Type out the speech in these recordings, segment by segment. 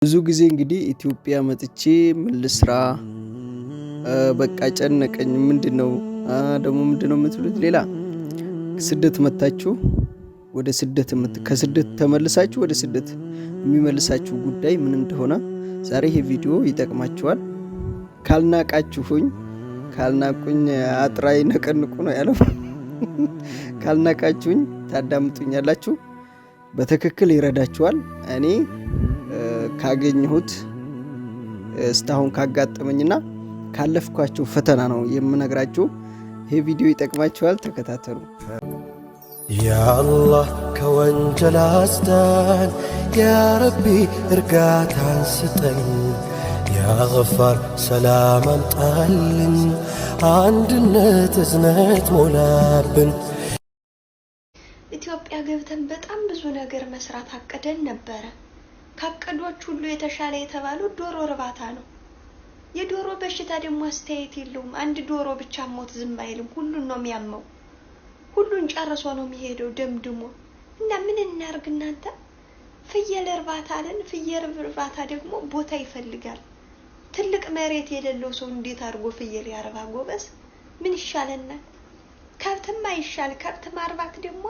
ብዙ ጊዜ እንግዲህ ኢትዮጵያ መጥቼ ምን ልስራ በቃ ጨነቀኝ ምንድነው የምትሉት ሌላ ስደት መጣችሁ ወደ ስደት ከስደት ተመልሳችሁ ወደ ስደት የሚመልሳችሁ ጉዳይ ምን እንደሆነ ዛሬ ይሄ ቪዲዮ ይጠቅማችኋል። ካልናቁኝ አጥራይ ነቀንቁ ነው ያለው። ካልናቃችሁኝ ታዳምጡኛላችሁ፣ በትክክል ይረዳችኋል። እኔ ካገኘሁት እስካሁን ካጋጠመኝና ካለፍኳቸው ፈተና ነው የምነግራችሁ። ይሄ ቪዲዮ ይጠቅማችኋል፣ ተከታተሉ። ያ አላህ ከወንጀል አስዳን፣ ያ ረቢ እርጋታን ስጠን፣ ያ ገፋር ሰላም አምጣልን፣ አንድነት እዝነት ሞላብን። ኢትዮጵያ ገብተን በጣም ብዙ ነገር መስራት አቅደን ነበረ። ካቀዶች ሁሉ የተሻለ የተባለው ዶሮ እርባታ ነው። የዶሮ በሽታ ደግሞ አስተያየት የለውም። አንድ ዶሮ ብቻ ሞት ዝም አይልም፣ ሁሉን ነው የሚያመው። ሁሉን ጨርሶ ነው የሚሄደው ደምድሞ። እና ምን እናርግ እናንተ? ፍየል እርባታ አለን። ፍየል እርባታ ደግሞ ቦታ ይፈልጋል። ትልቅ መሬት የሌለው ሰው እንዴት አድርጎ ፍየል ያርባ? ጎበዝ ምን ይሻለናል? ከብትም አይሻል። ከብት ማርባት ደግሞ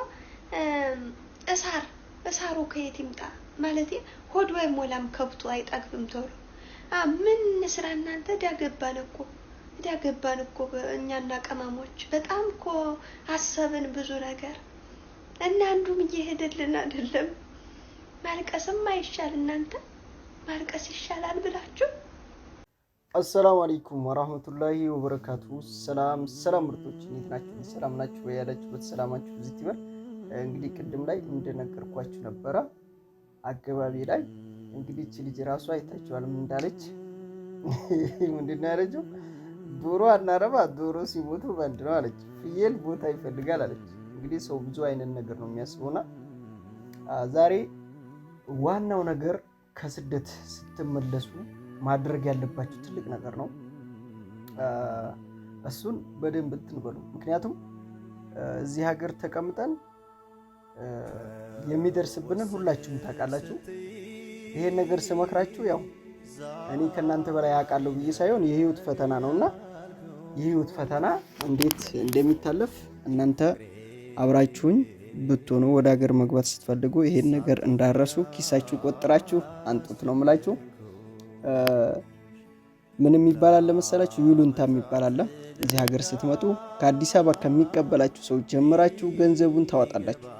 እሳሩ ከየት ይምጣ? ማለት ሆድ አይሞላም፣ ከብቱ አይጠግብም ቶሎ። ምን እንስራ እናንተ? ዳገባን እኮ እኛና ቀማሞች በጣም እኮ አሰብን ብዙ ነገር እና አንዱም እየሄደልን አይደለም። ማልቀስም አይሻል እናንተ? ማልቀስ ይሻላል ብላችሁ። አሰላሙ አለይኩም ወራህመቱላሂ ወበረካቱ። ሰላም ምርጦች፣ እንዴት ናችሁ? ሰላም ናችሁ? ያላችሁበት ሰላማችሁ ብዙ ይበል። እንግዲህ ቅድም ላይ እንደነገርኳችሁ ነበረ አገባቢ ላይ እንግዲህ እቺ ልጅ ራሷ አይታችኋል ምን እንዳለች። ምንድነው ያለችው? ዶሮ አናረባ፣ ዶሮ ሲሞቱ ባንድ ነው አለች። ፍየል ቦታ ይፈልጋል አለች። እንግዲህ ሰው ብዙ አይነት ነገር ነው የሚያስበውና ዛሬ ዋናው ነገር ከስደት ስትመለሱ ማድረግ ያለባችሁ ትልቅ ነገር ነው። እሱን በደንብ እንትንበሉ። ምክንያቱም እዚህ ሀገር ተቀምጠን የሚደርስብንን ሁላችሁም ታውቃላችሁ። ይሄን ነገር ስመክራችሁ ያው እኔ ከናንተ በላይ አውቃለሁ ብዬ ሳይሆን የህይወት ፈተና ነውና የህይወት ፈተና እንዴት እንደሚታለፍ እናንተ አብራችሁኝ ብትሆኑ ወደ ሀገር መግባት ስትፈልጉ ይሄን ነገር እንዳረሱ ኪሳችሁ ቆጥራችሁ አንጡት ነው የምላችሁ። ምንም ይባላል ለመሰላችሁ? ይሉንታ ይባላል። እዚህ ሀገር ስትመጡ ከአዲስ አበባ ከሚቀበላችሁ ሰው ጀምራችሁ ገንዘቡን ታወጣላችሁ።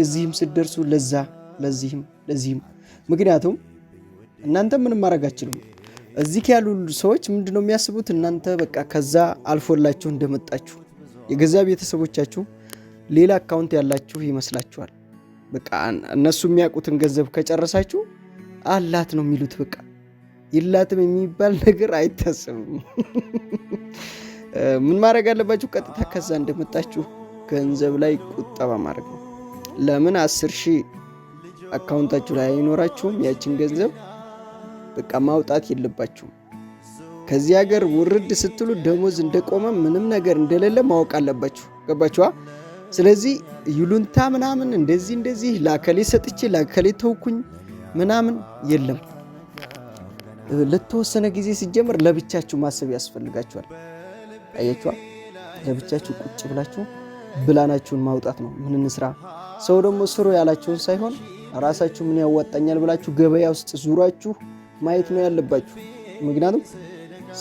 እዚህም ስትደርሱ ለዚህም ምክንያቱም እናንተ ምንም ማድረግ አትችሉም። እዚህ ያሉ ሰዎች ምንድነው የሚያስቡት? እናንተ በቃ ከዛ አልፎላችሁ እንደመጣችሁ የገዛ ቤተሰቦቻችሁ ሌላ አካውንት ያላችሁ ይመስላችኋል። በቃ እነሱ የሚያውቁትን ገንዘብ ከጨረሳችሁ አላት ነው የሚሉት። በቃ ይላትም የሚባል ነገር አይታሰብም። ምን ማድረግ አለባችሁ? ቀጥታ ከዛ እንደመጣችሁ ገንዘብ ላይ ቁጠባ ማድረግ ነው። ለምን 10,000 አካውንታችሁ ላይ አይኖራችሁም? ያችን ገንዘብ በቃ ማውጣት የለባችሁም። ከዚህ ሀገር ውርድ ስትሉ ደሞዝ እንደቆመ ምንም ነገር እንደሌለ ማወቅ አለባችሁ። ገባችኋ? ስለዚህ ይሉንታ ምናምን እንደዚህ ላከሌ ሰጥቼ ላከሌ ተውኩኝ ምናምን የለም። ለተወሰነ ጊዜ ሲጀምር ለብቻችሁ ማሰብ ያስፈልጋችኋል። አያችኋ? ለብቻችሁ ቁጭ ብላችሁ ብላናችሁን ማውጣት ነው። ምን እንስራ? ሰው ደግሞ ስሩ ያላችሁን ሳይሆን ራሳችሁ ምን ያዋጣኛል ብላችሁ ገበያ ውስጥ ዙራችሁ ማየት ነው ያለባችሁ። ምክንያቱም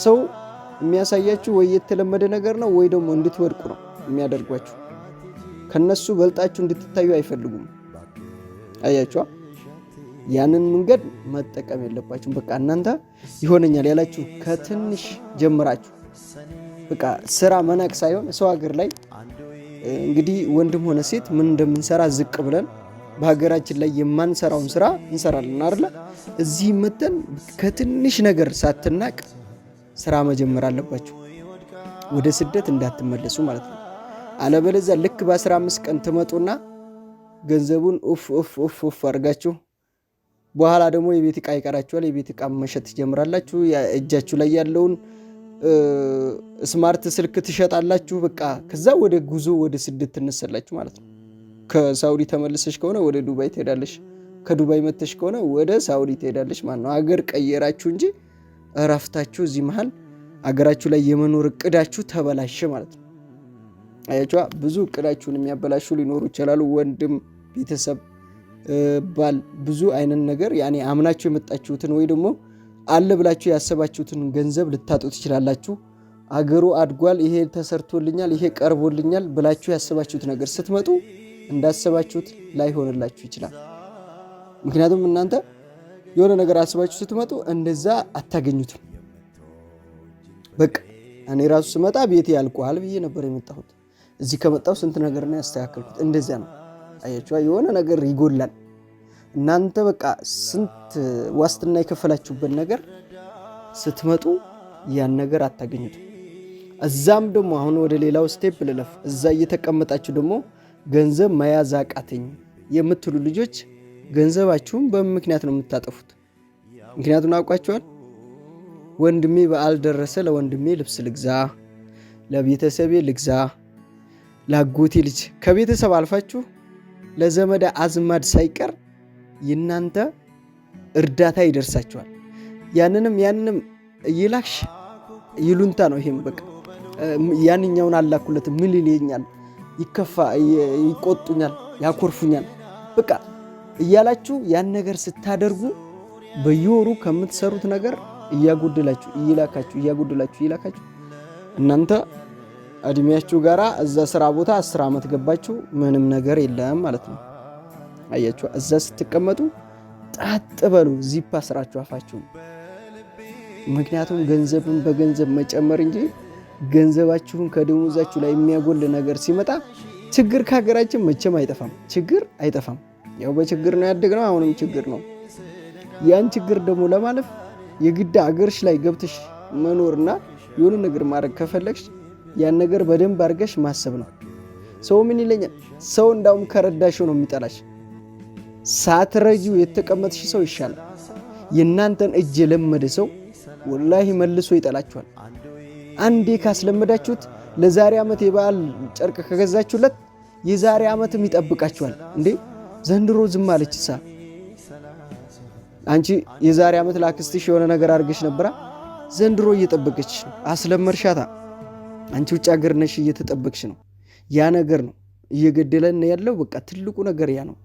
ሰው የሚያሳያችሁ ወይ የተለመደ ነገር ነው ወይ ደግሞ እንድትወድቁ ነው የሚያደርጓችሁ። ከነሱ በልጣችሁ እንድትታዩ አይፈልጉም። አያችኋ? ያንን መንገድ መጠቀም የለባችሁም። በቃ እናንተ ይሆነኛል ያላችሁ ከትንሽ ጀምራችሁ በቃ ስራ መናቅ ሳይሆን ሰው ሀገር ላይ እንግዲህ ወንድም ሆነ ሴት ምን እንደምንሰራ ዝቅ ብለን በሀገራችን ላይ የማንሰራውን ስራ እንሰራለን አይደል? እዚህ መተን ከትንሽ ነገር ሳትናቅ ስራ መጀመር አለባችሁ፣ ወደ ስደት እንዳትመለሱ ማለት ነው። አለበለዚያ ልክ በ15 ቀን ትመጡና ገንዘቡን ኡፍ አድርጋችሁ በኋላ ደግሞ የቤት ዕቃ ይቀራችኋል። የቤት ዕቃ መሸጥ ትጀምራላችሁ። እጃችሁ ላይ ያለውን ስማርት ስልክ ትሸጣላችሁ። በቃ ከዛ ወደ ጉዞ ወደ ስደት ትነሳላችሁ ማለት ነው። ከሳውዲ ተመልሰሽ ከሆነ ወደ ዱባይ ትሄዳለሽ። ከዱባይ መተሽ ከሆነ ወደ ሳውዲ ትሄዳለሽ ማለት ነው። አገር ቀየራችሁ እንጂ እረፍታችሁ እዚህ መሃል አገራችሁ ላይ የመኖር እቅዳችሁ ተበላሸ ማለት ነው። አያችዋ ብዙ እቅዳችሁን የሚያበላሹ ሊኖሩ ይችላሉ። ወንድም፣ ቤተሰብ፣ ባል ብዙ አይነት ነገር ያኔ አምናችሁ የመጣችሁትን ወይ ደግሞ አለ ብላችሁ ያሰባችሁትን ገንዘብ ልታጡ ትችላላችሁ። አገሩ አድጓል፣ ይሄ ተሰርቶልኛል፣ ይሄ ቀርቦልኛል ብላችሁ ያሰባችሁት ነገር ስትመጡ እንዳሰባችሁት ላይሆንላችሁ ይችላል። ምክንያቱም እናንተ የሆነ ነገር አስባችሁ ስትመጡ እንደዛ አታገኙትም። በቃ እኔ ራሱ ስመጣ ቤቴ ያልቋል ብዬ ነበር የመጣሁት። እዚህ ከመጣሁ ስንት ነገር ነው ያስተካከልኩት። እንደዚያ ነው። አያችኋ የሆነ ነገር ይጎላል። እናንተ በቃ ስንት ዋስትና የከፈላችሁበት ነገር ስትመጡ ያን ነገር አታገኙትም። እዛም ደግሞ አሁን ወደ ሌላው ስቴፕ ልለፍ። እዛ እየተቀመጣችሁ ደግሞ ገንዘብ መያዝ አቃተኝ የምትሉ ልጆች ገንዘባችሁን በምን ምክንያት ነው የምታጠፉት? ምክንያቱም አውቋቸዋል። ወንድሜ በዓል ደረሰ፣ ለወንድሜ ልብስ ልግዛ፣ ለቤተሰቤ ልግዛ፣ ላጎቴ ልጅ ከቤተሰብ አልፋችሁ ለዘመድ አዝማድ ሳይቀር የናንተ እርዳታ ይደርሳችኋል። ያንንም እይላክሽ ይሉንታ ነው። ይሄም በቃ ያንኛውን አላኩለት ምን ይለኛል፣ ይከፋ፣ ይቆጡኛል፣ ያኮርፉኛል በቃ እያላችሁ ያን ነገር ስታደርጉ በየወሩ ከምትሰሩት ነገር እያጎደላችሁ እያላካችሁ እናንተ እድሜያችሁ ጋራ እዛ ስራ ቦታ 10 ዓመት ገባችሁ ምንም ነገር የለም ማለት ነው። አያችሁ እዛ ስትቀመጡ ጣጥ በሉ፣ ዚፓ ስራችሁ አፋችሁ። ምክንያቱም ገንዘብን በገንዘብ መጨመር እንጂ ገንዘባችሁን ከደሞዛችሁ ላይ የሚያጎል ነገር ሲመጣ ችግር ከሀገራችን መቼም አይጠፋም። ችግር አይጠፋም። ያው በችግር ነው ያደግነው፣ አሁንም ችግር ነው። ያን ችግር ደግሞ ለማለፍ የግድ አገርሽ ላይ ገብተሽ መኖርና የሆነ ነገር ማድረግ ከፈለግሽ ያን ነገር በደንብ አድርገሽ ማሰብ ነው። ሰው ምን ይለኛል? ሰው እንዳውም ከረዳሽ ነው የሚጠላሽ። ሳትረጂው የተቀመጥሽ ሰው ይሻላል። የእናንተን እጅ የለመደ ሰው ወላሂ መልሶ ይጠላችኋል። አንዴ ካስለመዳችሁት ለዛሬ ዓመት የበዓል ጨርቅ ከገዛችሁለት የዛሬ ዓመትም ይጠብቃችኋል። እንዴ ዘንድሮ ዝም አለችሳ? አንቺ የዛሬ ዓመት ላክስትሽ የሆነ ነገር አድርገሽ ነበራ፣ ዘንድሮ እየጠበቀችሽ ነው። አስለመርሻታ። አንቺ ውጭ ሀገር ነሽ፣ እየተጠበቅሽ ነው። ያ ነገር ነው እየገደለን ያለው። በቃ ትልቁ ነገር ያ ነው።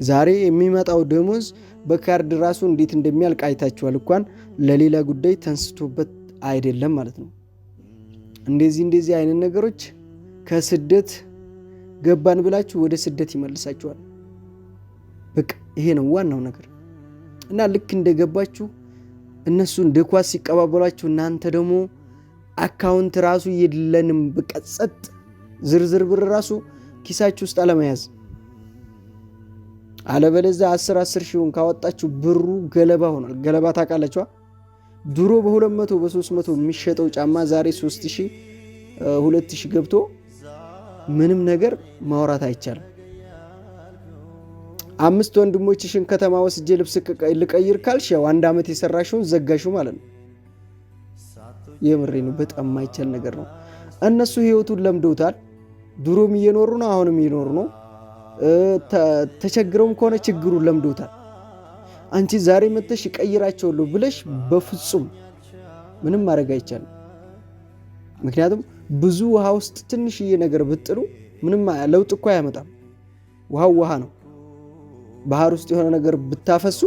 ዛሬ የሚመጣው ደሞዝ በካርድ ራሱ እንዴት እንደሚያልቅ አይታችኋል። እንኳን ለሌላ ጉዳይ ተንስቶበት አይደለም ማለት ነው። እንደዚህ አይነት ነገሮች ከስደት ገባን ብላችሁ ወደ ስደት ይመልሳችኋል። በቃ ይሄ ነው ዋናው ነገር። እና ልክ እንደገባችሁ እነሱ እንደ ኳስ ሲቀባበሏችሁ እናንተ ደግሞ አካውንት ራሱ የለንም በቃ ጸጥ፣ ዝርዝር ብር ራሱ ኪሳችሁ ውስጥ አለመያዝ። አለበለዚያ 10 ሺውን ካወጣችሁ ብሩ ገለባ ሆኗል። ገለባ ታውቃላችኋ? ድሮ በ200 በ300 የሚሸጠው ጫማ ዛሬ 3000 2000 ገብቶ ምንም ነገር ማውራት አይቻልም። 5 ወንድሞችሽን ከተማ ወስጄ ልብስ ልቀይር ካልሽ ያው 1 ዓመት የሰራሽውን ዘጋሹ ማለት ነው። የምሬ ነው። በጣም የማይቻል ነገር ነው። እነሱ ህይወቱን ለምደውታል። ድሮም እየኖሩ ነው፣ አሁንም እየኖሩ ነው። ተቸግረውም ከሆነ ችግሩን ለምደውታል። አንቺ ዛሬ መተሽ ይቀይራቸዋለሁ ብለሽ በፍጹም ምንም ማድረግ አይቻልም። ምክንያቱም ብዙ ውሃ ውስጥ ትንሽዬ ነገር ብጥሉ ምንም ለውጥ እኮ አያመጣም። ውሃው ውሃ ነው። ባህር ውስጥ የሆነ ነገር ብታፈሱ፣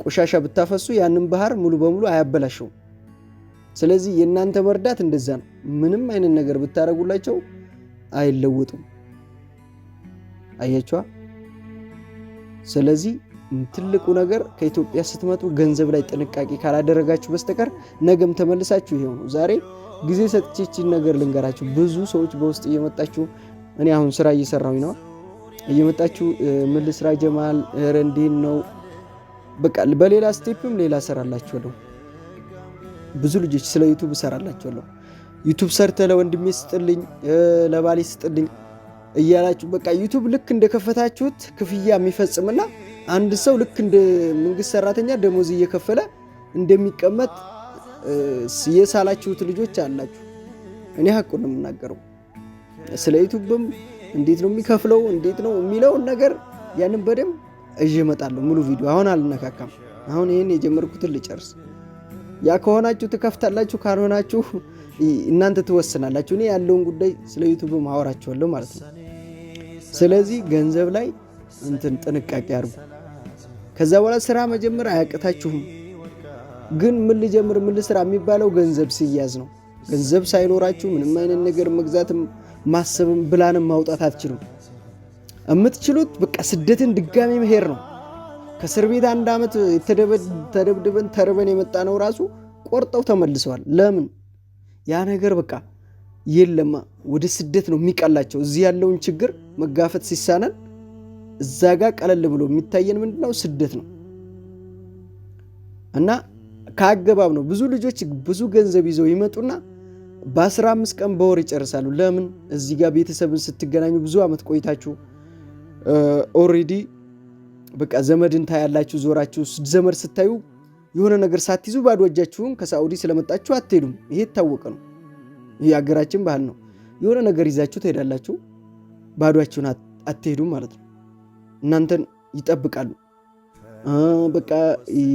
ቆሻሻ ብታፈሱ ያንን ባህር ሙሉ በሙሉ አያበላሸውም። ስለዚህ የእናንተ መርዳት እንደዛ ነው። ምንም አይነት ነገር ብታረጉላቸው አይለውጡም። አያችኋ? ስለዚህ ትልቁ ነገር ከኢትዮጵያ ስትመጡ ገንዘብ ላይ ጥንቃቄ ካላደረጋችሁ በስተቀር ነገም ተመልሳችሁ ይሄው ነው። ዛሬ ጊዜ ሰጥቼችን ነገር ልንገራችሁ። ብዙ ሰዎች በውስጥ እየመጣችሁ እኔ አሁን ስራ እየሰራሁኝ ነው፣ እየመጣችሁ ምን ልስራ ጀማል ረንዲን ነው በቃ በሌላ ስቴፕም ሌላ ሰራላችኋለሁ። ብዙ ልጆች ስለ ዩቲዩብ ሰራላችኋለሁ። ዩቲዩብ ሰርተ ለወንድሜ ስጥልኝ፣ ለባሌ ስጥልኝ እያላችሁ በቃ ዩቲዩብ ልክ እንደከፈታችሁት ክፍያ የሚፈጽምና አንድ ሰው ልክ እንደ መንግስት ሰራተኛ ደሞዝ እየከፈለ እንደሚቀመጥ የሳላችሁት ልጆች አላችሁ። እኔ ሀቁን ነው የምናገረው። ስለ ዩቲዩብም እንዴት ነው የሚከፍለው እንዴት ነው የሚለውን ነገር ያንን በደንብ እጄ እመጣለሁ ሙሉ ቪዲዮ። አሁን አልነካካም። አሁን ይሄን የጀመርኩትን ልጨርስ። ያ ከሆናችሁ ትከፍታላችሁ፣ ካልሆናችሁ እናንተ ትወስናላችሁ። እኔ ያለውን ጉዳይ ስለ ዩቲዩብ ማወራችኋለሁ ማለት ነው። ስለዚህ ገንዘብ ላይ እንትን ጥንቃቄ አድርጉ። ከዛ በኋላ ስራ መጀመር አያቅታችሁም። ግን ምን ልጀምር ምን ልስራ የሚባለው ገንዘብ ሲያዝ ነው። ገንዘብ ሳይኖራችሁ ምንም አይነት ነገር መግዛትም ማሰብም ብላንም ማውጣት አትችሉም። የምትችሉት በቃ ስደትን ድጋሚ መሄድ ነው። ከእስር ቤት 1 ዓመት ተደብድበን ተርበን የመጣ ነው ራሱ ቆርጠው ተመልሰዋል። ለምን? ያ ነገር በቃ የለማ ወደ ስደት ነው የሚቀላቸው። እዚህ ያለውን ችግር መጋፈጥ ሲሳነን እዛ ጋር ቀለል ብሎ የሚታየን ምንድነው? ስደት ነው። እና ከአገባብ ነው። ብዙ ልጆች ብዙ ገንዘብ ይዘው ይመጡና በ15 ቀን በወር ይጨርሳሉ። ለምን? እዚህ ጋር ቤተሰብን ስትገናኙ ብዙ ዓመት ቆይታችሁ ኦሬዲ በቃ ዘመድን ታያላችሁ። ዞራችሁ ዘመድ ስታዩ የሆነ ነገር ሳትይዙ ባዶ እጃችሁን ከሳዑዲ ስለመጣችሁ አትሄዱም። ይሄ የታወቀ ነው። ይሄ ሀገራችን ባህል ነው። የሆነ ነገር ይዛችሁ ትሄዳላችሁ፣ ባዶአችሁን አትሄዱም ማለት ነው። እናንተን ይጠብቃሉ። በቃ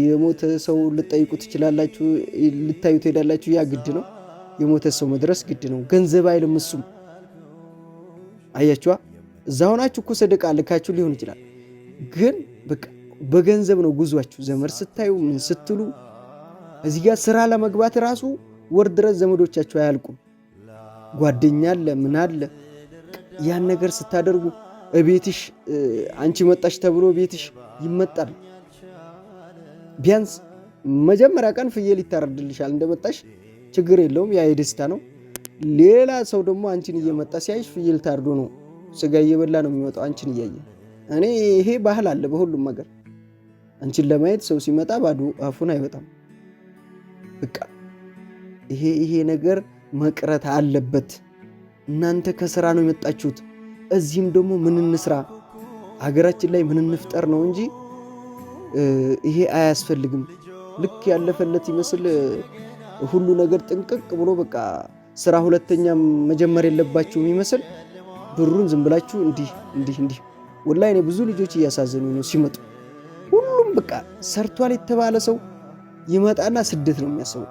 የሞተ ሰው ልጠይቁ ትችላላችሁ፣ ልታዩ ትሄዳላችሁ። ያ ግድ ነው። የሞተ ሰው መድረስ ግድ ነው። ገንዘብ አይልም እሱም። አያችኋ? እዛ ሆናችሁ እኮ ሰደቃ ልካችሁ ሊሆን ይችላል፣ ግን በቃ በገንዘብ ነው ጉዟችሁ። ዘመድ ስታዩ ምን ስትሉ እዚህ ጋር ስራ ለመግባት ራሱ ወር ድረስ ዘመዶቻችሁ አያልቁም። ጓደኛ አለ ምን አለ። ያን ነገር ስታደርጉ ቤትሽ አንቺ መጣሽ ተብሎ ቤትሽ ይመጣል። ቢያንስ መጀመሪያ ቀን ፍየል ይታረድልሻል እንደመጣሽ፣ ችግር የለውም፣ ያ የደስታ ነው። ሌላ ሰው ደግሞ አንቺን እየመጣ ሲያይሽ ፍየል ታርዶ ነው ስጋ እየበላ ነው የሚመጣው አንቺን እያየ። እኔ ይሄ ባህል አለ በሁሉም ነገር። አንቺን ለማየት ሰው ሲመጣ ባዶ አፉን አይወጣም። በቃ ይሄ ነገር መቅረት አለበት። እናንተ ከስራ ነው የመጣችሁት። እዚህም ደግሞ ምን እንስራ፣ ሀገራችን ላይ ምን እንፍጠር ነው እንጂ ይሄ አያስፈልግም። ልክ ያለፈለት ይመስል ሁሉ ነገር ጥንቅቅ ብሎ በቃ ስራ ሁለተኛ መጀመር የለባችሁም ይመስል ብሩን ዝም ብላችሁ እንዲህ ወላሂ እኔ ብዙ ልጆች እያሳዘኑ ነው ሲመጡ። ሁሉም በቃ ሰርቷል የተባለ ሰው ይመጣና ስደት ነው የሚያስበው።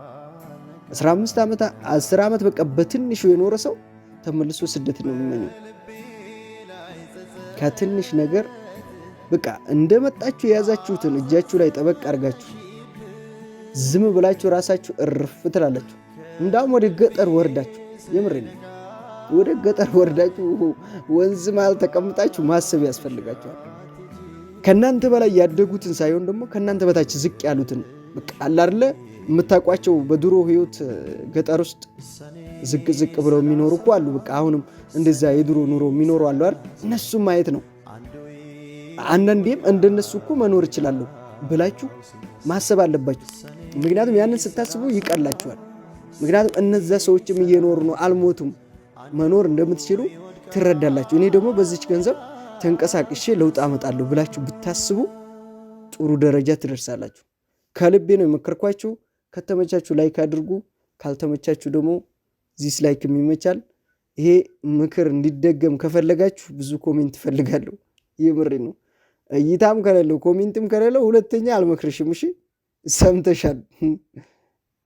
15 ዓመት 10 ዓመት በቃ በትንሹ የኖረ ሰው ተመልሶ ስደት ነው የሚመኘው። ከትንሽ ነገር በቃ እንደመጣችሁ የያዛችሁትን እጃችሁ ላይ ጠበቅ አድርጋችሁ ዝም ብላችሁ ራሳችሁ እርፍ ትላላችሁ። እንዳውም ወደ ገጠር ወርዳችሁ የምሬን ወደ ገጠር ወርዳችሁ ወንዝ ማለት ተቀምጣችሁ ማሰብ ያስፈልጋችኋል። ከናንተ በላይ ያደጉትን ሳይሆን ደግሞ ከናንተ በታች ዝቅ ያሉትን በቃ አለ አይደለ የምታውቋቸው በድሮ ህይወት ገጠር ውስጥ ዝቅ ብለው የሚኖሩ እኮ አሉ። በቃ አሁንም እንደዛ የድሮ ኑሮ የሚኖሩ አሉ አይደል? እነሱም ማየት ነው። አንዳንዴም እንደነሱ እኮ መኖር እችላለሁ ብላችሁ ማሰብ አለባችሁ። ምክንያቱም ያንን ስታስቡ ይቀላችኋል። ምክንያቱም እነዛ ሰዎችም እየኖሩ ነው፣ አልሞቱም። መኖር እንደምትችሉ ትረዳላችሁ። እኔ ደግሞ በዚች ገንዘብ ተንቀሳቅሼ ለውጥ አመጣለሁ ብላችሁ ብታስቡ ጥሩ ደረጃ ትደርሳላችሁ። ከልቤ ነው የመከርኳችሁ። ከተመቻችሁ ላይክ አድርጉ፣ ካልተመቻችሁ ደግሞ ዚስ ላይክ የሚመቻል። ይሄ ምክር እንዲደገም ከፈለጋችሁ ብዙ ኮሜንት ፈልጋለሁ። የምሬ ነው። እይታም ከሌለው ኮሜንትም ከሌለው ሁለተኛ አልመክርሽም። እሺ ሰምተሻል?